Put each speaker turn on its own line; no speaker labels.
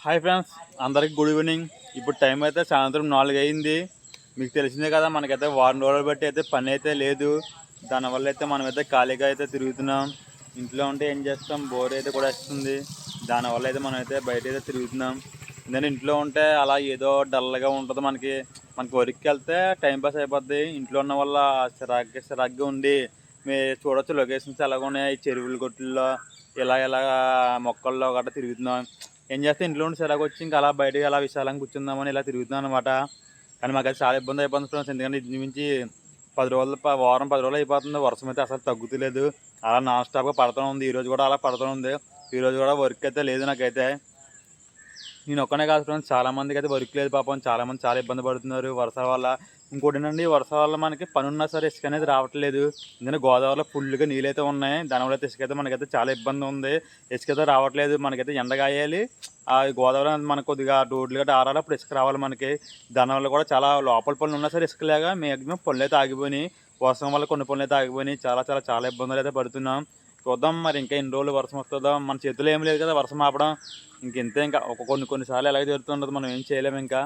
Hi friends, అందరికి good evening. ఇప్పుడు time అయితే సాయంత్రం 4 అయింది. మీకు తెలిసిందే కదా, మనకైతే వారం రోజులు బట్టి అయితే పని అయితే లేదు. దానివల్ల అయితే మనమైతే ఖాళీగా అయితే తిరుగుతున్నాం. ఇంట్లో ఉంటే ఏం చేస్తాం, బోర్ అయితే కూడా వస్తుంది. దానివల్ల అయితే మనం అయితే బయట అయితే తిరుగుతున్నాం. ఎందుకంటే ఇంట్లో ఉంటే అలా ఏదో డల్గా ఉంటుంది. మనకి వర్క్కి వెళ్తే టైంపాస్ అయిపోద్ది. ఇంట్లో ఉన్న వల్ల సిరాగ్గా ఉండి మీరు చూడొచ్చు లొకేషన్స్ ఎలాగ ఉన్నాయి. చెరువుల గొట్టుల్లో ఇలా మొక్కల్లో గట్రా తిరుగుతున్నాం. ఏం చేస్తే ఇంట్లో ఉండి వచ్చి ఇంకా అలా బయటకి అలా విశాలంగా కూర్చుందామని ఇలా తిరుగుతున్నాం అనమాట. కానీ మాకైతే చాలా ఇబ్బంది అయిపోతుంది ఫ్రెండ్స్. ఎందుకంటే ఇంటి నుంచి 10 రోజులు అయిపోతుంది. వర్షం అయితే అసలు తగ్గుతలేదు. అలా నాన్ స్టాప్గా పడుతూ ఉంది. ఈరోజు కూడా అలా పడుతూ ఉంది. ఈరోజు కూడా వర్క్ అయితే లేదు నాకైతే. నేను ఒక్కనే కాదు ఫ్రెండ్స్, చాలామందికి అయితే వర్క్ లేదు పాపం. చాలామంది చాలా ఇబ్బంది పడుతున్నారు వర్షాల వల్ల. ఇంకోటి ఏంటంటే వర్షాల వల్ల మనకి పని ఉన్నా సరే ఇసుక అనేది రావట్లేదు. ఎందుకంటే గోదావరిలో ఫుల్గా నీళ్ళు అయితే ఉన్నాయి. దానివల్ల అయితే ఇసుక అయితే మనకైతే చాలా ఇబ్బంది ఉంది. ఇసుక అయితే రావట్లేదు. మనకైతే ఎండగాయాలి. ఆ గోదావరి మనకు కొద్దిగా రోడ్లు గట్రా ఆరాలి, అప్పుడు ఇసుక రావాలి మనకి. దానివల్ల కూడా చాలా లోపల పనులు ఉన్నా సరే ఇసుక లేక మ్యాక్సిమం పనులు అయితే ఆగిపోయినాయి. వర్షం వల్ల కొన్ని పనులు అయితే ఆగిపోయినాయి. చాలా ఇబ్బందులు అయితే పడుతున్నాం. చూద్దాం మరి ఇంకా ఎన్ని రోజులు వర్షం వస్తుందో. మన చేతిలో ఏం లేదు కదా వర్షం ఆపడం. ఇంకెంతే, ఇంకా కొన్నిసార్లు ఎలాగ జరుగుతుండదు, మనం ఏం చేయలేము ఇంకా.